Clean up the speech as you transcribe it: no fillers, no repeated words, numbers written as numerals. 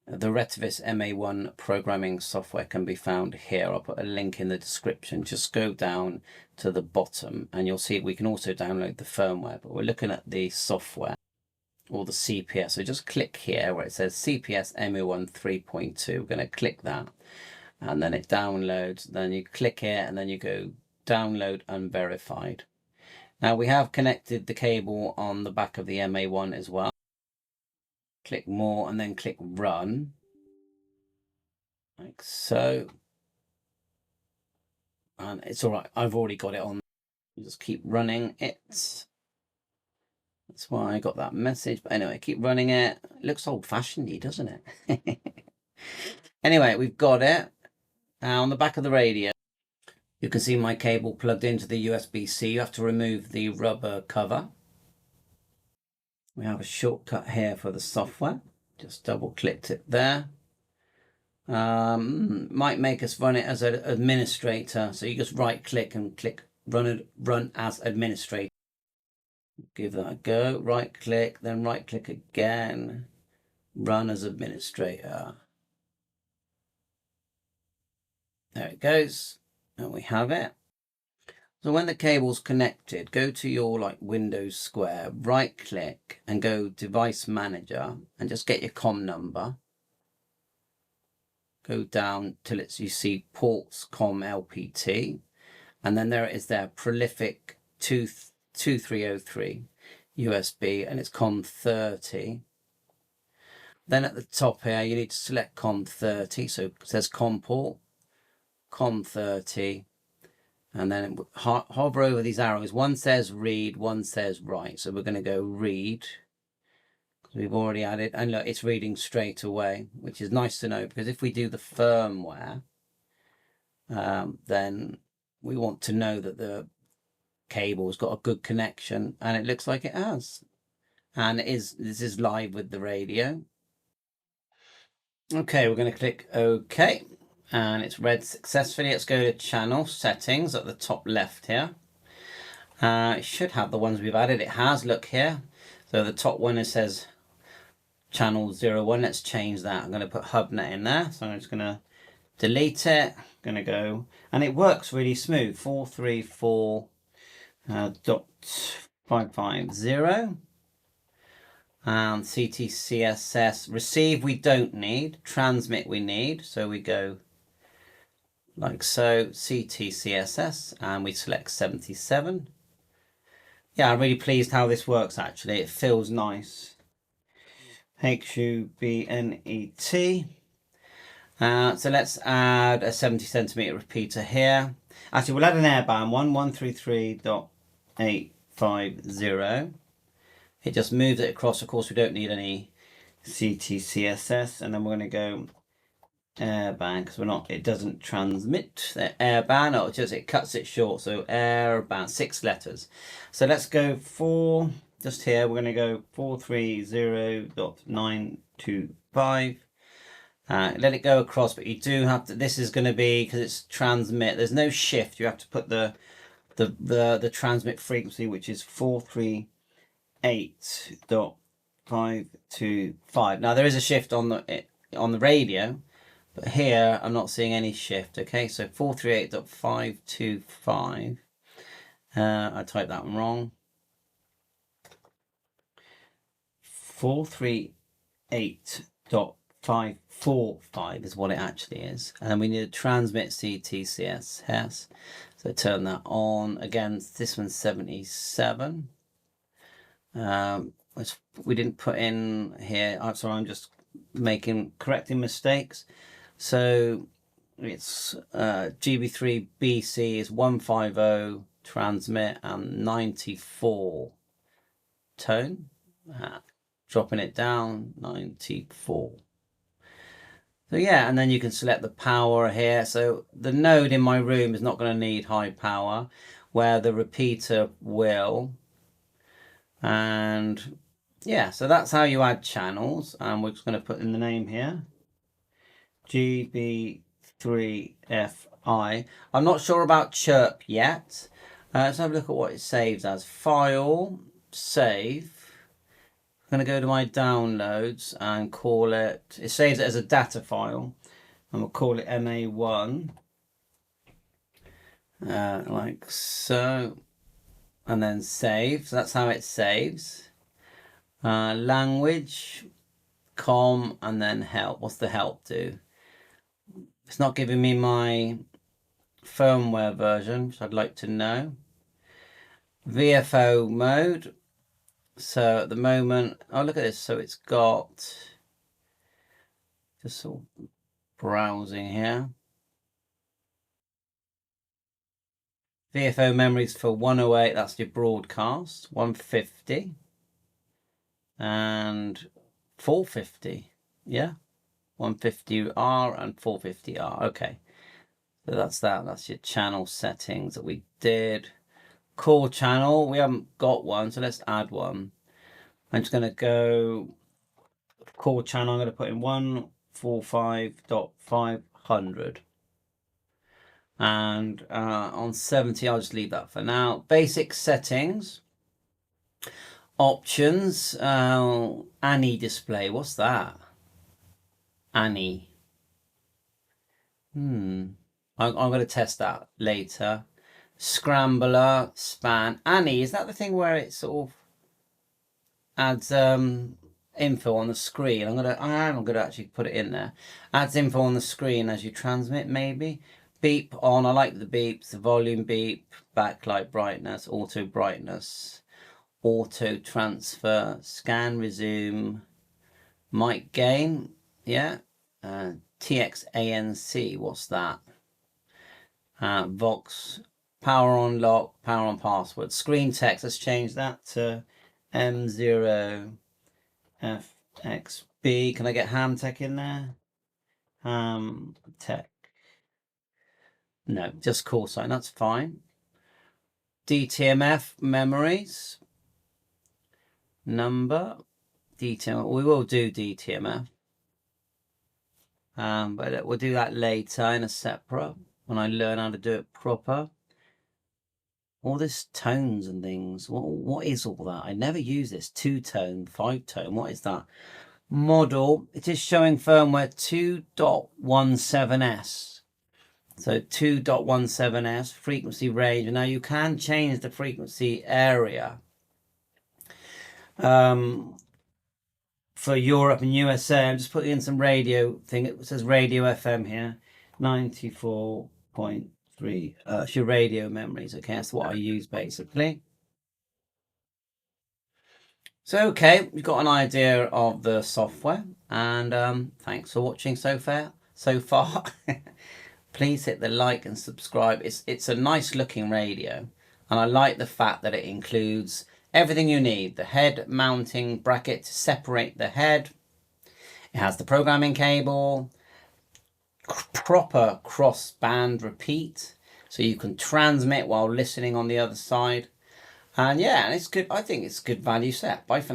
The Retevis MA1 programming software can be found here. I'll put a link in the description. Just go down to the bottom and you'll see we can also download the firmware, but we're looking at the software or the CPS. So just click here where it says CPS MA1 3.2. We're going to click that and then it downloads. Then you click here and then you go download unverified. Now we have connected the cable on the back of the MA1 as well. Click more and then click run, like so, and it's all right. I've already got it on. You just keep running it. That's why I got that message. But anyway, keep running it. It looks old-fashioned-y, doesn't it? Anyway, we've got it. On the back of the radio, you can see my cable plugged into the USB-C. You have to remove the rubber cover. We have a shortcut here for the software. Just double clicked it there. Might make us run it as an administrator. So you just right click and click run as administrator. Give that a go. Right click, then right click again. Run as administrator. There it goes. And we have it. So when the cable's connected, go to your Windows Square, right click and go Device Manager and just get your COM number. Go down till you see Ports COM LPT. And then there it is there, Prolific 2303 USB, and it's COM 30. Then at the top here, you need to select COM 30. So it says COM port, COM 30. And then hover over these arrows. One says read, one says write. So we're going to go read, because we've already added. And look, it's reading straight away, which is nice to know, because if we do the firmware, then we want to know that the cable's got a good connection, and it looks like it has. And this is live with the radio. Okay, we're going to click OK. And it's read successfully. Let's go to channel settings at the top left here. It should have the ones we've added. It has. Look here. So the top one, it says channel 01. Let's change that. I'm going to put HubNet in there. So I'm just going to delete it. I'm going to go, and it works really smooth. 434.550. And CTCSS. Receive we don't need. Transmit we need. So we go like so, CTCSS, and we select 77. Yeah, I'm really pleased how this works actually. It feels nice. HUBNET. So let's add a 70 centimeter repeater here. Actually, we'll add an airband, 1133.850. It just moves it across. Of course, we don't need any CTCSS, and then we're going to go airband, because it doesn't transmit the airband, or it cuts it short. So airband, 6 letters. So let's go for just here. We're going to go 430.925. Let it go across, but you do have to. This is going to be, because it's transmit. There's no shift. You have to put the transmit frequency, which is 438.525. Now there is a shift on the radio. But here, I'm not seeing any shift. Okay, so 438.525. I typed that one wrong. 438.545 is what it actually is. And then we need to transmit CTCSS. So turn that on. Again, this one's 77. We didn't put in here. I'm sorry, I'm just correcting mistakes. So it's GB3BC is 150 transmit and 94 tone. Dropping it down, 94. So yeah, and then you can select the power here. So the node in my room is not going to need high power, where the repeater will. And yeah, so that's how you add channels. And we're just going to put in the name here. GB3FI. I'm not sure about chirp yet. Let's have a look at what it saves as. File, save. I'm going to go to my downloads and call it, it saves it as a data file, and we'll call it MA1, like so, and then save. So that's how it saves. Language, com, and then help. What's the help do? It's not giving me my firmware version, which I'd like to know. VFO mode. So at the moment, oh, look at this. So it's got, just sort of browsing here. VFO memories for 108, that's your broadcast. 150. And 450. Yeah. 150R and 450R. Okay. So that's that. That's your channel settings that we did. Core channel. We haven't got one, so let's add one. I'm just going to go core channel. I'm going to put in 145.500. And on 70, I'll just leave that for now. Basic settings. Options. ANI display. What's that? ANI. I'm going to test that later. Scrambler, span. ANI, is that the thing where it sort of adds info on the screen? I am gonna actually put it in there. Adds info on the screen as you transmit, maybe. Beep on. I like the beeps. The volume beep, backlight brightness, auto brightness, auto transfer, scan, resume, mic gain. Yeah. TXANC. What's that? Vox. Power on lock, power on password. Screen text, let's change that to M0FXB. Can I get ham tech in there? Ham tech. No, just call sign, that's fine. DTMF memories. Number. DTMF, we will do DTMF. But we'll do that later in a separate, when I learn how to do it proper. All this tones and things. What is all that? I never use this. 2-tone, 5-tone. What is that? Model. It is showing firmware 2.17s. So 2.17s, frequency range. Now you can change the frequency area for Europe and USA. I'm just putting in some radio thing. It says radio FM here. 94.3. It's your radio memories. Okay, that's what I use basically. So okay, you've got an idea of the software, and thanks for watching so far. Please hit the like and subscribe. It's a nice looking radio, and I like the fact that it includes everything you need. The head mounting bracket to separate the head. It has the programming cable, proper cross-band repeat, so you can transmit while listening on the other side. And yeah, and it's good. I think it's a good value set. Bye for now.